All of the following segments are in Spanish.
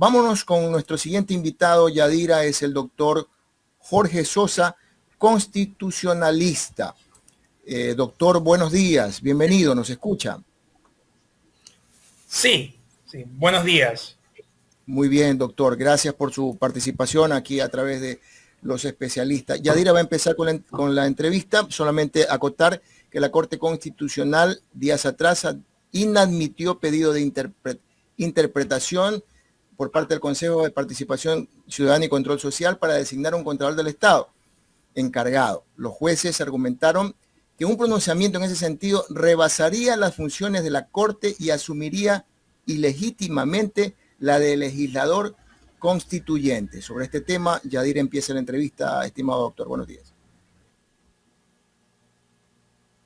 Vámonos con nuestro siguiente invitado, Yadira, es el doctor Jorge Sosa, constitucionalista. Doctor, buenos días, bienvenido, ¿nos escucha? Sí, buenos días. Muy bien, doctor, gracias por su participación aquí a través de los especialistas. Yadira va a empezar con la entrevista, solamente acotar que la Corte Constitucional días atrás inadmitió pedido de interpretación por parte del Consejo de Participación Ciudadana y Control Social para designar un Contralor del Estado encargado. Los jueces argumentaron que un pronunciamiento en ese sentido rebasaría las funciones de la Corte y asumiría ilegítimamente la de legislador constituyente. Sobre este tema, Yadira empieza la entrevista. Estimado doctor, buenos días.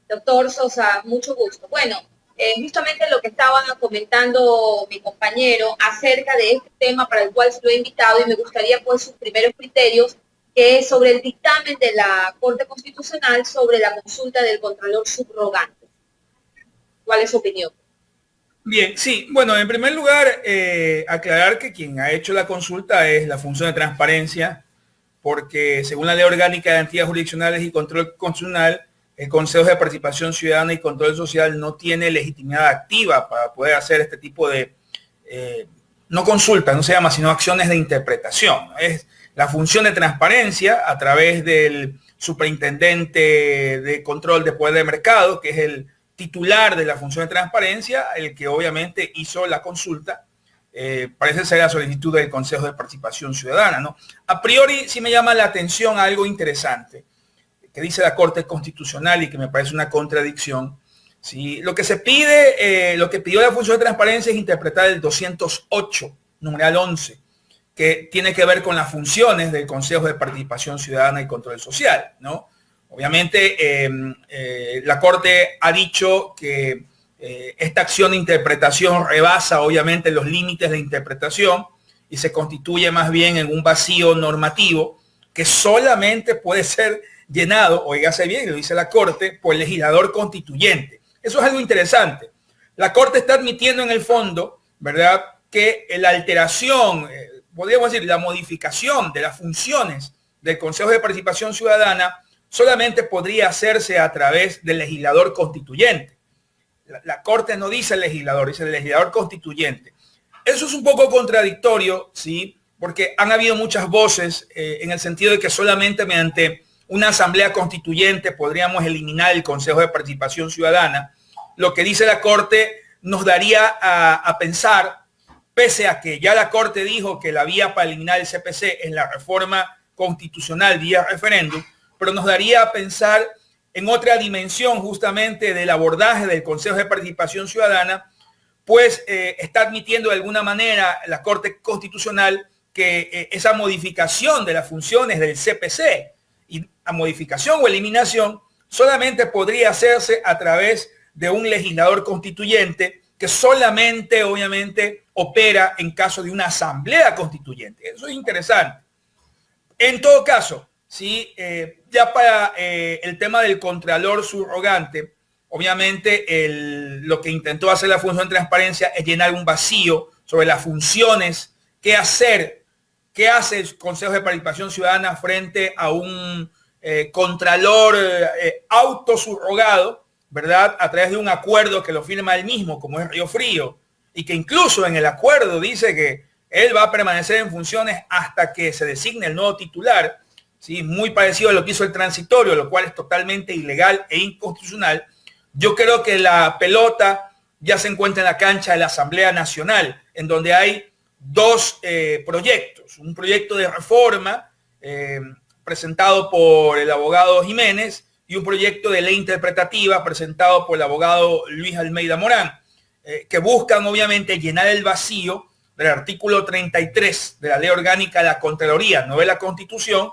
Doctor Sosa, mucho gusto. Bueno, justamente lo que estaba comentando mi compañero acerca de este tema para el cual se lo he invitado, y me gustaría pues sus primeros criterios, que es sobre el dictamen de la Corte Constitucional sobre la consulta del Contralor subrogante. ¿Cuál es su opinión? Bien, sí. Bueno, en primer lugar, aclarar que quien ha hecho la consulta es la función de transparencia, porque según la Ley Orgánica de Garantías Jurisdiccionales y Control Constitucional, el Consejo de Participación Ciudadana y Control Social no tiene legitimidad activa para poder hacer este tipo de, no consulta, no se llama, sino acciones de interpretación. Es la función de transparencia a través del superintendente de control de poder de mercado, que es el titular de la función de transparencia, el que obviamente hizo la consulta. Parece ser la solicitud del Consejo de Participación Ciudadana, ¿no? A priori sí me llama la atención algo interesante que dice la Corte Constitucional y que me parece una contradicción. ¿Sí? Lo que se pide, lo que pidió la función de transparencia es interpretar el 208, numeral 11, que tiene que ver con las funciones del Consejo de Participación Ciudadana y Control Social, ¿no? Obviamente, la Corte ha dicho que esta acción de interpretación rebasa, obviamente, los límites de interpretación y se constituye más bien en un vacío normativo que solamente puede ser llenado, oígase bien, lo dice la Corte, por el legislador constituyente. Eso es algo interesante. La Corte está admitiendo en el fondo, ¿verdad?, que la alteración, podríamos decir, la modificación de las funciones del Consejo de Participación Ciudadana solamente podría hacerse a través del legislador constituyente. La Corte no dice el legislador, dice el legislador constituyente. Eso es un poco contradictorio, ¿sí?, porque han habido muchas voces en el sentido de que solamente mediante una asamblea constituyente podríamos eliminar el Consejo de Participación Ciudadana. Lo que dice la Corte nos daría a pensar, pese a que ya la Corte dijo que la vía para eliminar el CPC es la reforma constitucional vía referéndum, pero nos daría a pensar en otra dimensión justamente del abordaje del Consejo de Participación Ciudadana, pues está admitiendo de alguna manera la Corte Constitucional que esa modificación de las funciones del CPC y a modificación o eliminación solamente podría hacerse a través de un legislador constituyente que solamente, obviamente, opera en caso de una asamblea constituyente. Eso es interesante. En todo caso, ¿sí? Ya para el tema del contralor subrogante, obviamente lo que intentó hacer la función de transparencia es llenar un vacío sobre las funciones, qué hacer, qué hace el Consejo de Participación Ciudadana frente a un contralor autosubrogado, ¿verdad?, a través de un acuerdo que lo firma él mismo, como es Río Frío, y que incluso en el acuerdo dice que él va a permanecer en funciones hasta que se designe el nuevo titular, ¿sí?, muy parecido a lo que hizo el transitorio, lo cual es totalmente ilegal e inconstitucional. Yo creo que la pelota ya se encuentra en la cancha de la Asamblea Nacional, en donde hay dos proyectos. Un proyecto de reforma presentado por el abogado Jiménez y un proyecto de ley interpretativa presentado por el abogado Luis Almeida Morán, que buscan obviamente llenar el vacío del artículo 33 de la Ley Orgánica de la Contraloría, no de la Constitución,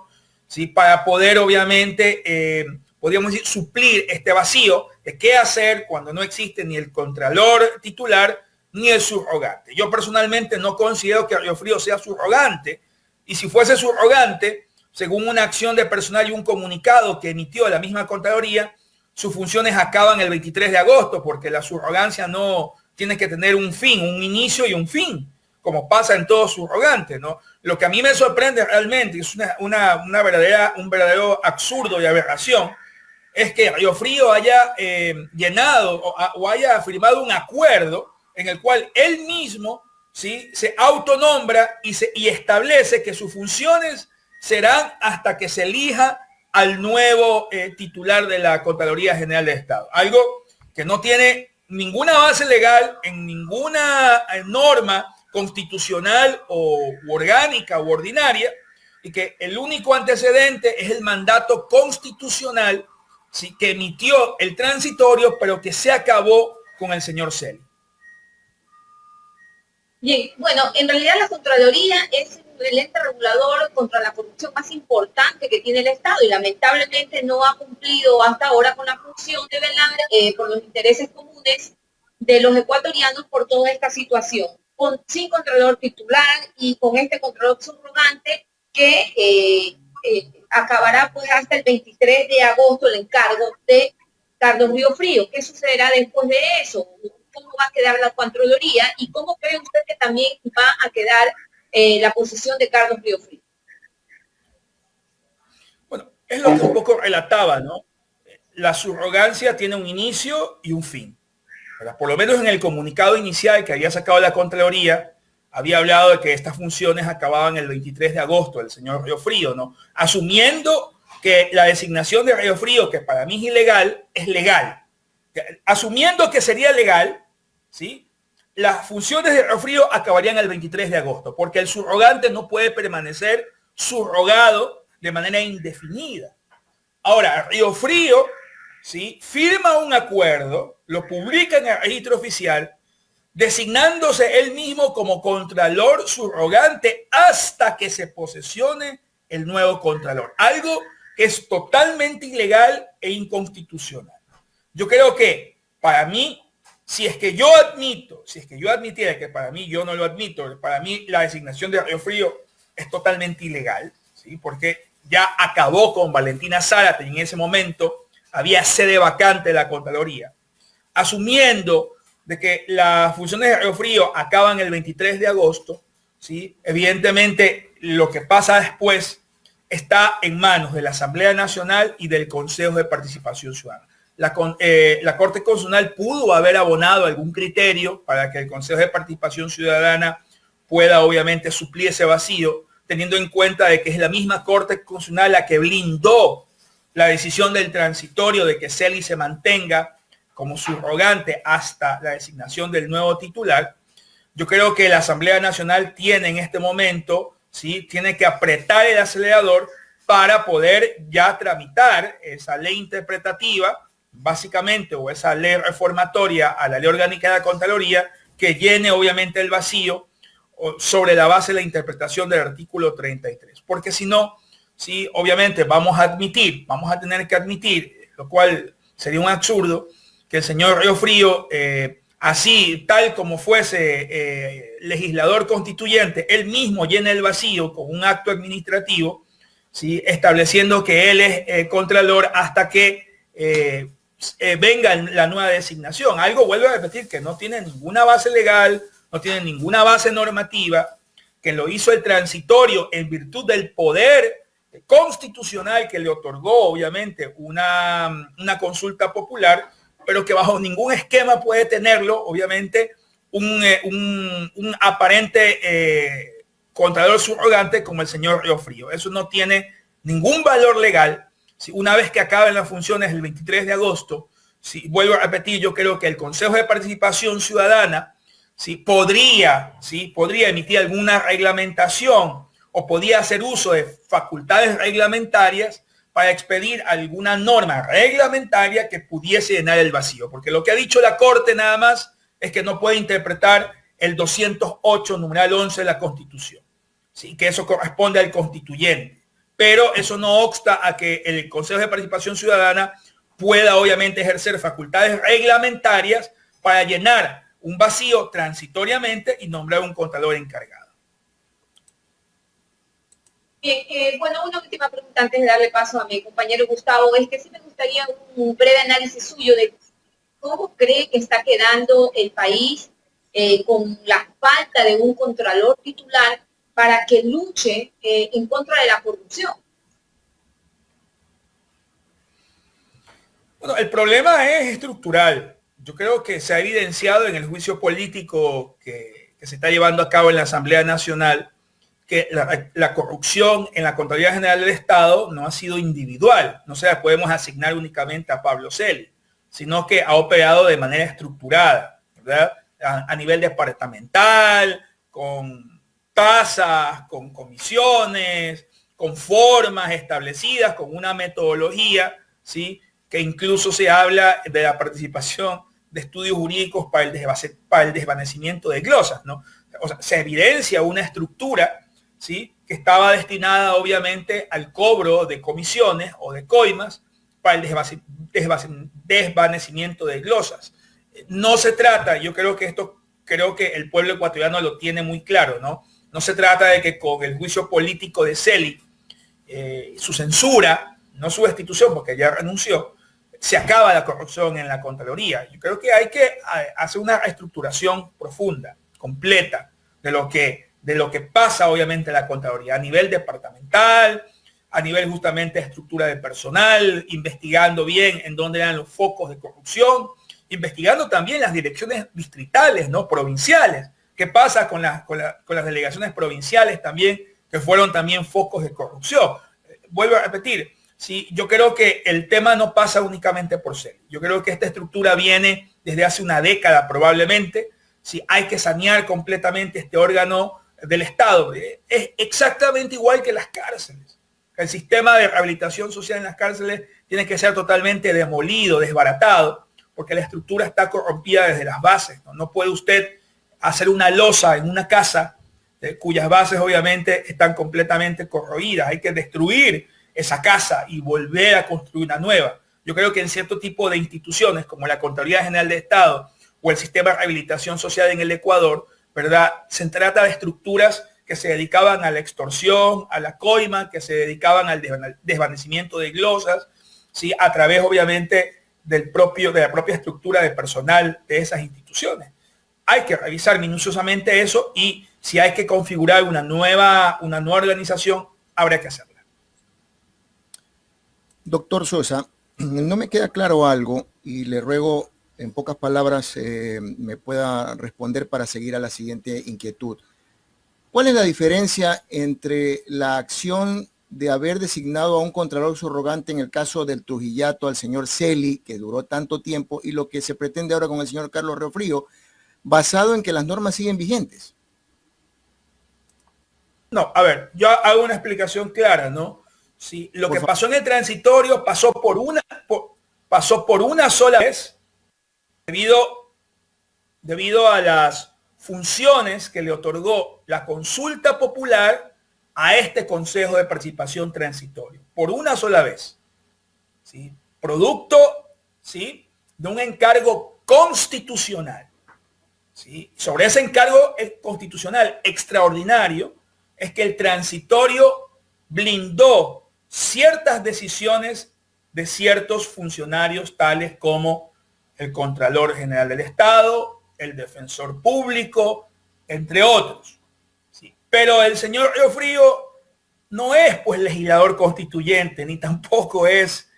¿sí?, para poder obviamente, podríamos decir, suplir este vacío de qué hacer cuando no existe ni el contralor titular ni el subrogante. Yo personalmente no considero que Río Frío sea subrogante, y si fuese subrogante, según una acción de personal y un comunicado que emitió la misma Contraloría, sus funciones acaban el 23 de agosto, porque la subrogancia no tiene que tener un fin, un inicio y un fin. como pasa en todo subrogante, ¿no? Lo que a mí me sorprende realmente, es un verdadero absurdo y aberración, es que Río Frío haya llenado o haya firmado un acuerdo en el cual él mismo, ¿sí?, se autonombra y establece que sus funciones serán hasta que se elija al nuevo titular de la Contraloría General del Estado. Algo que no tiene ninguna base legal en ninguna norma constitucional o orgánica u ordinaria, y que el único antecedente es el mandato constitucional, ¿sí?, que emitió el transitorio, pero que se acabó con el señor Celi. Bien, bueno, en realidad la Contraloría es el ente regulador contra la corrupción más importante que tiene el Estado y lamentablemente no ha cumplido hasta ahora con la función de velar por los intereses comunes de los ecuatorianos por toda esta situación, sin Contralor titular y con este Contralor subrogante que acabará pues hasta el 23 de agosto el encargo de Carlos Río Frío. ¿Qué sucederá después de eso? ¿Cómo va a quedar la Contraloría y cómo cree usted que también va a quedar la posición de Carlos Río Frío? Bueno, es lo que un poco relataba, ¿no? La subrogancia tiene un inicio y un fin, ¿verdad? Por lo menos en el comunicado inicial que había sacado la Contraloría, había hablado de que estas funciones acababan el 23 de agosto, el señor Río Frío, ¿no? Asumiendo que la designación de Río Frío, que para mí es ilegal, es legal. Asumiendo que sería legal, ¿sí?, las funciones de Río Frío acabarían el 23 de agosto, porque el subrogante no puede permanecer subrogado de manera indefinida. Ahora, Río Frío, ¿sí?, firma un acuerdo, lo publica en el registro oficial, designándose él mismo como contralor subrogante hasta que se posesione el nuevo contralor. Algo que es totalmente ilegal e inconstitucional. Yo creo que para mí, si es que yo admitiera que para mí, yo no lo admito, para mí la designación de Río Frío es totalmente ilegal, ¿sí?, porque ya acabó con Valentina Zárate y en ese momento había sede vacante de la Contraloría. Asumiendo de que las funciones de Río Frío acaban el 23 de agosto, ¿sí?, evidentemente lo que pasa después está en manos de la Asamblea Nacional y del Consejo de Participación Ciudadana. La Corte Constitucional pudo haber abonado algún criterio para que el Consejo de Participación Ciudadana pueda obviamente suplir ese vacío, teniendo en cuenta de que es la misma Corte Constitucional la que blindó la decisión del transitorio de que Celi se mantenga como subrogante hasta la designación del nuevo titular. Yo creo que la Asamblea Nacional tiene en este momento, ¿sí?, tiene que apretar el acelerador para poder ya tramitar esa ley interpretativa, básicamente, o esa ley reformatoria a la ley orgánica de la Contraloría, que llene obviamente el vacío sobre la base de la interpretación del artículo 33. Porque si no, sí, obviamente vamos a tener que admitir, lo cual sería un absurdo, que el señor Río Frío, así tal como fuese legislador constituyente, él mismo llena el vacío con un acto administrativo, ¿sí?, estableciendo que él es contralor hasta que venga la nueva designación. Algo, vuelvo a repetir, que no tiene ninguna base legal, no tiene ninguna base normativa, que lo hizo el transitorio en virtud del poder constitucional que le otorgó, obviamente, una consulta popular, pero que bajo ningún esquema puede tenerlo, obviamente, un aparente contralor subrogante como el señor Río Frío. Eso no tiene ningún valor legal. Si una vez que acaben las funciones el 23 de agosto, si vuelvo a repetir, yo creo que el Consejo de Participación Ciudadana podría emitir alguna reglamentación o podía hacer uso de facultades reglamentarias para expedir alguna norma reglamentaria que pudiese llenar el vacío. Porque lo que ha dicho la Corte nada más es que no puede interpretar el 208, numeral 11 de la Constitución, ¿sí?, que eso corresponde al constituyente. Pero eso no obsta a que el Consejo de Participación Ciudadana pueda obviamente ejercer facultades reglamentarias para llenar un vacío transitoriamente y nombrar un contralor encargado. Bien, bueno, una última pregunta antes de darle paso a mi compañero Gustavo, es que sí me gustaría un breve análisis suyo de cómo cree que está quedando el país con la falta de un contralor titular para que luche en contra de la corrupción. Bueno, el problema es estructural. Yo creo que se ha evidenciado en el juicio político que se está llevando a cabo en la Asamblea Nacional que la corrupción en la Contraloría General del Estado no ha sido individual. No se la podemos asignar únicamente a Pablo Celi, sino que ha operado de manera estructurada, ¿verdad? A nivel departamental, con tasas, con comisiones, con formas establecidas, con una metodología, ¿sí? Que incluso se habla de la participación de estudios jurídicos para el desvanecimiento de glosas, ¿no? O sea, se evidencia una estructura, ¿sí? Que estaba destinada obviamente al cobro de comisiones o de coimas para el desvanecimiento de glosas. No se trata, yo creo que el pueblo ecuatoriano lo tiene muy claro, ¿no? No se trata de que con el juicio político de Celi, su censura, no su destitución, porque ya renunció, se acaba la corrupción en la Contraloría. Yo creo que hay que hacer una estructuración profunda, completa, de lo que pasa obviamente en la Contraloría, a nivel departamental, a nivel justamente de estructura de personal, investigando bien en dónde eran los focos de corrupción, investigando también las direcciones distritales, ¿no? Provinciales. ¿Qué pasa con las delegaciones provinciales también, que fueron también focos de corrupción? Vuelvo a repetir, sí, yo creo que el tema no pasa únicamente por Celi. Yo creo que esta estructura viene desde hace una década probablemente. Sí, hay que sanear completamente este órgano del Estado. Es exactamente igual que las cárceles. El sistema de rehabilitación social en las cárceles tiene que ser totalmente demolido, desbaratado, porque la estructura está corrompida desde las bases. No puede usted hacer una losa en una casa cuyas bases obviamente están completamente corroídas. Hay que destruir esa casa y volver a construir una nueva. Yo creo que en cierto tipo de instituciones como la Contraloría General del Estado o el sistema de rehabilitación social en el Ecuador, ¿verdad? Se trata de estructuras que se dedicaban a la extorsión, a la coima, que se dedicaban al desvanecimiento de glosas, ¿sí? A través obviamente de la propia estructura de personal de esas instituciones. Hay que revisar minuciosamente eso y si hay que configurar una nueva organización, habrá que hacerla. Doctor Sosa, no me queda claro algo y le ruego en pocas palabras me pueda responder para seguir a la siguiente inquietud. ¿Cuál es la diferencia entre la acción de haber designado a un contralor subrogante en el caso del Trujillato al señor Celi, que duró tanto tiempo, y lo que se pretende ahora con el señor Carlos Riofrío, basado en que las normas siguen vigentes? No, a ver, yo hago una explicación clara, ¿no? Sí, lo que pasó en el transitorio pasó por una sola vez debido a las funciones que le otorgó la consulta popular a este Consejo de Participación Transitorio, por una sola vez, ¿sí? Producto, ¿sí?, de un encargo constitucional, ¿sí? Sobre ese encargo constitucional extraordinario es que el transitorio blindó ciertas decisiones de ciertos funcionarios tales como el Contralor General del Estado, el Defensor Público, entre otros. ¿Sí? Pero el señor Riofrío no es pues legislador constituyente, ni tampoco es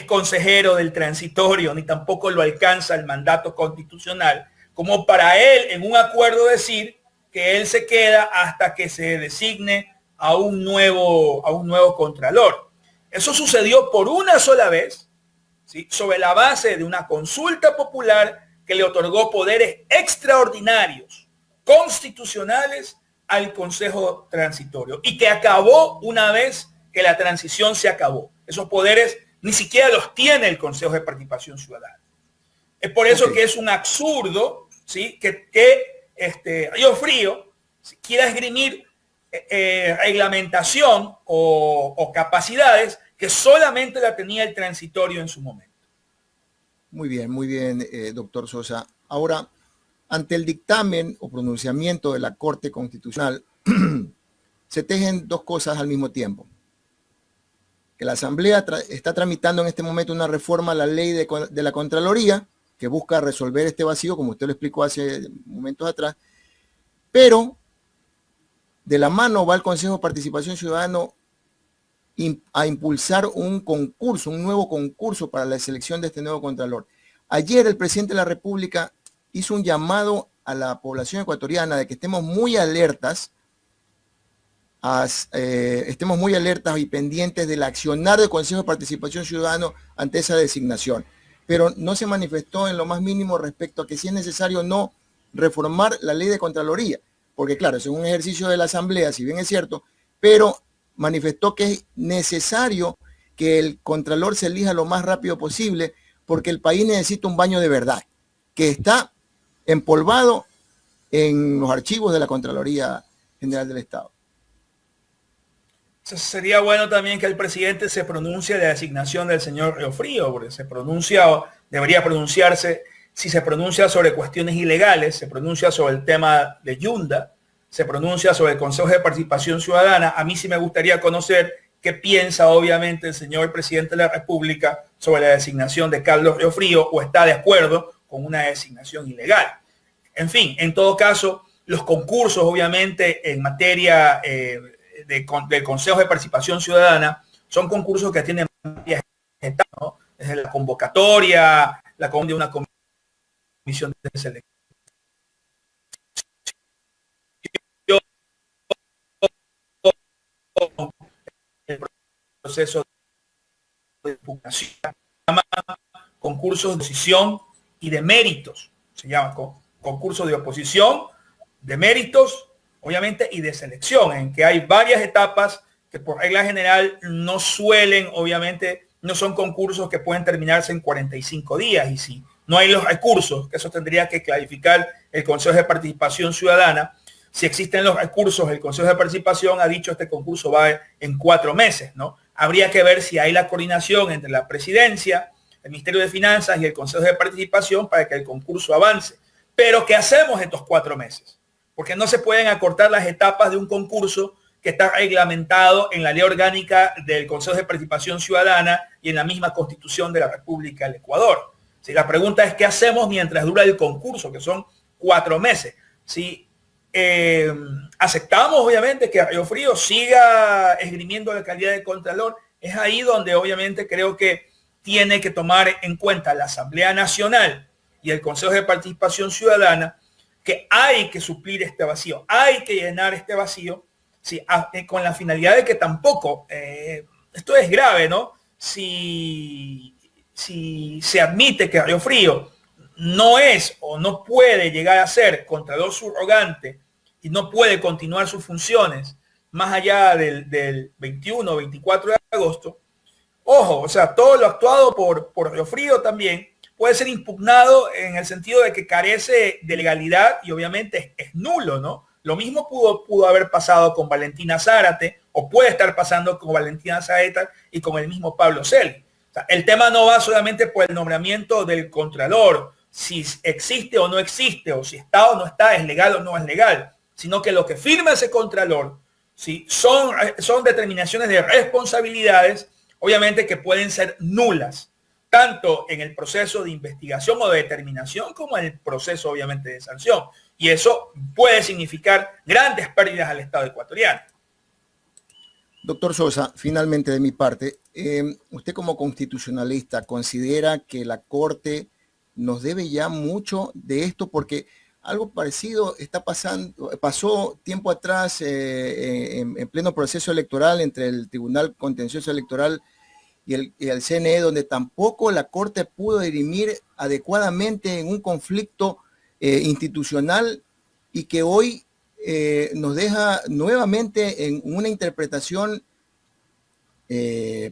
consejero del transitorio, ni tampoco lo alcanza el mandato constitucional, como para él en un acuerdo decir que él se queda hasta que se designe a un nuevo contralor. Eso sucedió por una sola vez, ¿sí?, sobre la base de una consulta popular que le otorgó poderes extraordinarios, constitucionales al Consejo Transitorio y que acabó una vez que la transición se acabó. Esos poderes ni siquiera los tiene el Consejo de Participación Ciudadana. Es por eso que es un absurdo, ¿sí?, que Riofrío quiera esgrimir reglamentación o capacidades que solamente la tenía el transitorio en su momento. Muy bien, doctor Sosa. Ahora, ante el dictamen o pronunciamiento de la Corte Constitucional, se tejen dos cosas al mismo tiempo. Que la Asamblea está tramitando en este momento una reforma a la ley de la Contraloría que busca resolver este vacío, como usted lo explicó hace momentos atrás, pero de la mano va el Consejo de Participación Ciudadana a impulsar un concurso, un nuevo concurso para la selección de este nuevo Contralor. Ayer el presidente de la República hizo un llamado a la población ecuatoriana de que estemos muy alertas, y pendientes del accionar del Consejo de Participación Ciudadana ante esa designación. Pero no se manifestó en lo más mínimo respecto a que si es necesario no reformar la ley de Contraloría, porque claro, es un ejercicio de la Asamblea, si bien es cierto, pero manifestó que es necesario que el Contralor se elija lo más rápido posible, porque el país necesita un baño de verdad, que está empolvado en los archivos de la Contraloría General del Estado. Sería bueno también que el presidente se pronuncie de la designación del señor Riofrío, porque se pronuncia, o debería pronunciarse, si se pronuncia sobre cuestiones ilegales, se pronuncia sobre el tema de Yunda, se pronuncia sobre el Consejo de Participación Ciudadana. A mí sí me gustaría conocer qué piensa obviamente el señor presidente de la República sobre la designación de Carlos Riofrío, o está de acuerdo con una designación ilegal. En fin, en todo caso, los concursos obviamente en materia del Consejo de Participación Ciudadana son concursos que tienen varias etapas, ¿no? Desde la convocatoria, la de una comisión de selección, el proceso de impugnación, concursos de oposición y de méritos, se llama concursos de oposición, de méritos, obviamente, y de selección, en que hay varias etapas que por regla general no suelen, obviamente, no son concursos que pueden terminarse en 45 días, y si no hay los recursos, que eso tendría que clarificar el Consejo de Participación Ciudadana, si existen los recursos, el Consejo de Participación ha dicho este concurso va en 4 meses, ¿no? Habría que ver si hay la coordinación entre la Presidencia, el Ministerio de Finanzas y el Consejo de Participación para que el concurso avance. Pero ¿qué hacemos estos 4 meses? Porque no se pueden acortar las etapas de un concurso que está reglamentado en la ley orgánica del Consejo de Participación Ciudadana y en la misma Constitución de la República del Ecuador. Si la pregunta es ¿qué hacemos mientras dura el concurso? Que son 4 meses. Si aceptamos obviamente que Riofrío siga esgrimiendo la calidad de Contralor, es ahí donde obviamente creo que tiene que tomar en cuenta la Asamblea Nacional y el Consejo de Participación Ciudadana que hay que suplir este vacío, hay que llenar este vacío, ¿sí? Con la finalidad de que tampoco, esto es grave, ¿no? Si se admite que Riofrío no es o no puede llegar a ser Contralor subrogante y no puede continuar sus funciones más allá del 21 o 24 de agosto, ojo, o sea, todo lo actuado por Riofrío también puede ser impugnado en el sentido de que carece de legalidad y obviamente es nulo, ¿no? Lo mismo pudo haber pasado con Valentina Zárate o puede estar pasando con Valentina Zárate y con el mismo Pablo Celi. O sea, el tema no va solamente por el nombramiento del Contralor, si existe o no existe, o si está o no está, es legal o no es legal, sino que lo que firma ese Contralor, ¿sí? son determinaciones de responsabilidades, obviamente que pueden ser nulas, tanto en el proceso de investigación o de determinación como en el proceso obviamente de sanción. Y eso puede significar grandes pérdidas al Estado ecuatoriano. Doctor Sosa, finalmente de mi parte, usted como constitucionalista considera que la Corte nos debe ya mucho de esto, porque algo parecido pasó tiempo atrás en pleno proceso electoral entre el Tribunal Contencioso Electoral y el CNE, donde tampoco la Corte pudo dirimir adecuadamente en un conflicto institucional y que hoy nos deja nuevamente en una interpretación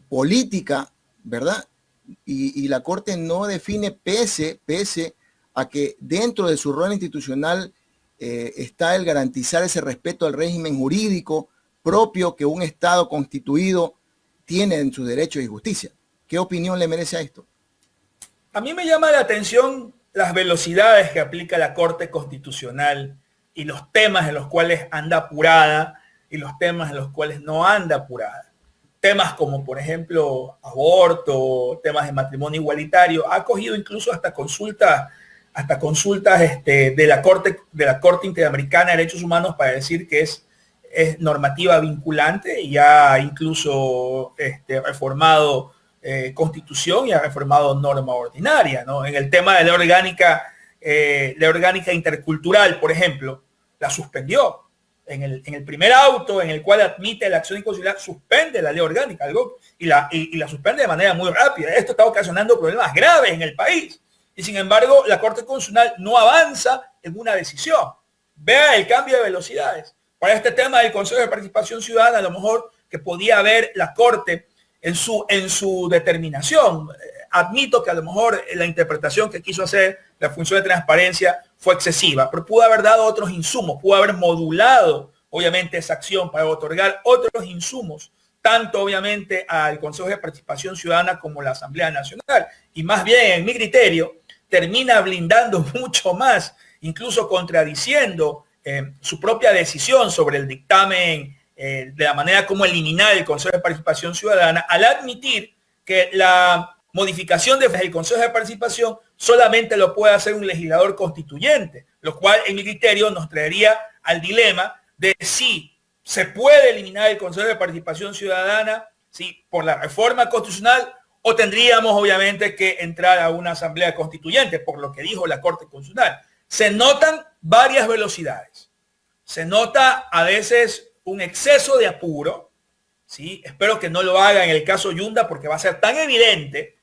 política, ¿verdad? Y la Corte no define, pese a que dentro de su rol institucional está el garantizar ese respeto al régimen jurídico propio que un Estado constituido tiene en sus derechos y justicia. ¿Qué opinión le merece a esto? A mí me llama la atención las velocidades que aplica la Corte Constitucional y los temas en los cuales anda apurada y los temas en los cuales no anda apurada. temas como, por ejemplo, aborto, temas de matrimonio igualitario, ha cogido incluso hasta consultas de la Corte Interamericana de Derechos Humanos para decir que es normativa vinculante, y ha incluso reformado constitución y ha reformado norma ordinaria, ¿no? En el tema de la orgánica intercultural, por ejemplo, la suspendió. En el primer auto en el cual admite la acción inconstitucional, suspende la ley orgánica y la suspende de manera muy rápida. Esto está ocasionando problemas graves en el país. Y sin embargo, la Corte Constitucional no avanza en una decisión. Vea el cambio de velocidades. Para este tema del Consejo de Participación Ciudadana, a lo mejor que podía ver la Corte en su determinación. Admito que a lo mejor la interpretación que quiso hacer la función de transparencia fue excesiva, pero pudo haber dado otros insumos, pudo haber modulado, obviamente, esa acción para otorgar otros insumos, tanto obviamente al Consejo de Participación Ciudadana como a la Asamblea Nacional. Y más bien, en mi criterio, termina blindando mucho más, incluso contradiciendo su propia decisión sobre el dictamen de la manera como eliminar el Consejo de Participación Ciudadana, al admitir que la modificación del Consejo de Participación solamente lo puede hacer un legislador constituyente, lo cual en mi criterio nos traería al dilema de si se puede eliminar el Consejo de Participación Ciudadana, ¿sí?, por la reforma constitucional, o tendríamos obviamente que entrar a una asamblea constituyente, por lo que dijo la Corte Constitucional. Se notan varias velocidades. Se nota a veces un exceso de apuro, ¿sí? Espero que no lo haga en el caso Yunda, porque va a ser tan evidente,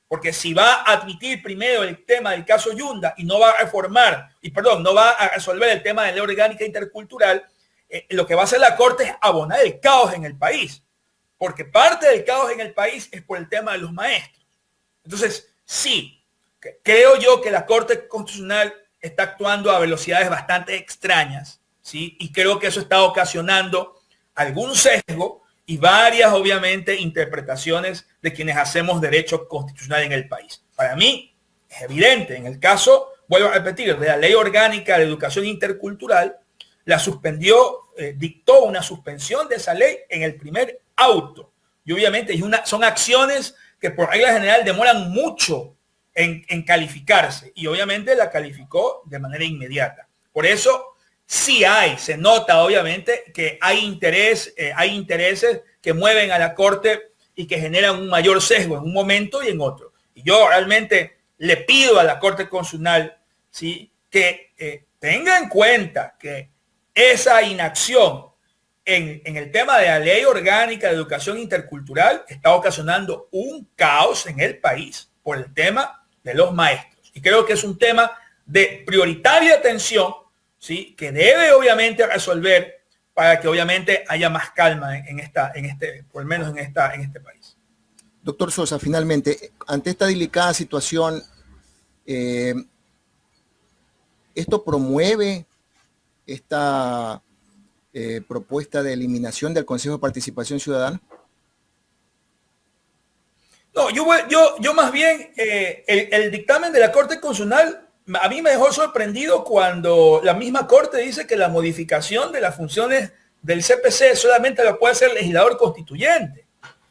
porque si va a admitir primero el tema del caso Yunda y no va a no va a resolver el tema de la ley orgánica intercultural, lo que va a hacer la Corte es abonar el caos en el país, porque parte del caos en el país es por el tema de los maestros. Entonces, sí, creo yo que la Corte Constitucional está actuando a velocidades bastante extrañas, ¿sí? Y creo que eso está ocasionando algún sesgo y varias, obviamente, interpretaciones de quienes hacemos derecho constitucional en el país. Para mí, es evidente, en el caso, vuelvo a repetir, de la Ley Orgánica de Educación Intercultural, la suspendió, dictó una suspensión de esa ley en el primer auto. Y obviamente son acciones que por regla general demoran mucho en calificarse, y obviamente la calificó de manera inmediata. Por eso sí se nota obviamente que hay intereses que mueven a la Corte y que generan un mayor sesgo en un momento y en otro. Y yo realmente le pido a la Corte Constitucional, ¿sí?, que tenga en cuenta que esa inacción en el tema de la Ley Orgánica de Educación Intercultural está ocasionando un caos en el país por el tema de los maestros. Y creo que es un tema de prioritaria atención, ¿sí?, que debe obviamente resolver para que obviamente haya más calma por lo menos en este país. Doctor Sosa, finalmente, ante esta delicada situación, ¿esto promueve esta propuesta de eliminación del Consejo de Participación Ciudadana? No, yo más bien, el dictamen de la Corte Constitucional a mí me dejó sorprendido cuando la misma Corte dice que la modificación de las funciones del CPC solamente lo puede hacer el legislador constituyente.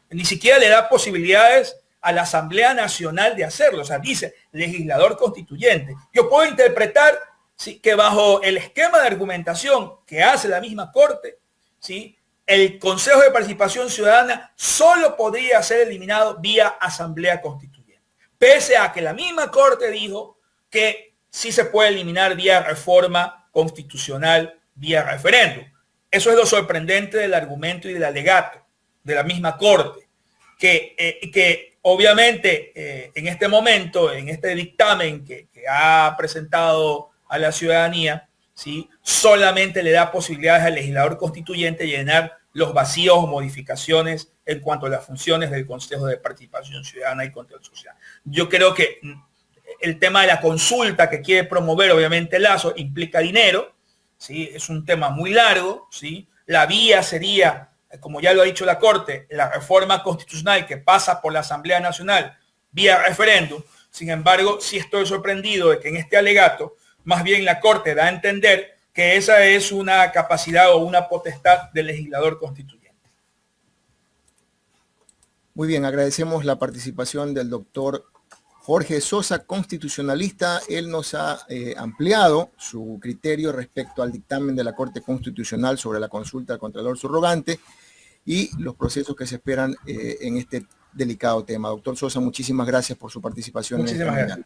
Ni siquiera le da posibilidades a la Asamblea Nacional de hacerlo. O sea, dice legislador constituyente. Yo puedo interpretar, ¿sí?, que bajo el esquema de argumentación que hace la misma Corte, ¿sí?, el Consejo de Participación Ciudadana solo podría ser eliminado vía Asamblea Constituyente, pese a que la misma Corte dijo que sí se puede eliminar vía reforma constitucional, vía referéndum. Eso es lo sorprendente del argumento y del alegato de la misma Corte, que obviamente en este momento, en este dictamen que ha presentado a la ciudadanía, ¿sí?, solamente le da posibilidades al legislador constituyente llenar los vacíos o modificaciones en cuanto a las funciones del Consejo de Participación Ciudadana y Control Social. Yo creo que el tema de la consulta que quiere promover, obviamente, Lazo, implica dinero, ¿sí? Es un tema muy largo, ¿sí? La vía sería, como ya lo ha dicho la Corte, la reforma constitucional que pasa por la Asamblea Nacional vía referéndum. Sin embargo, sí estoy sorprendido de que en este alegato más bien la Corte da a entender que esa es una capacidad o una potestad del legislador constituyente. Muy bien, agradecemos la participación del doctor Jorge Sosa, constitucionalista. Él nos ha ampliado su criterio respecto al dictamen de la Corte Constitucional sobre la consulta al Contralor Subrogante y los procesos que se esperan en este delicado tema. Doctor Sosa, muchísimas gracias por su participación. Muchísimas gracias.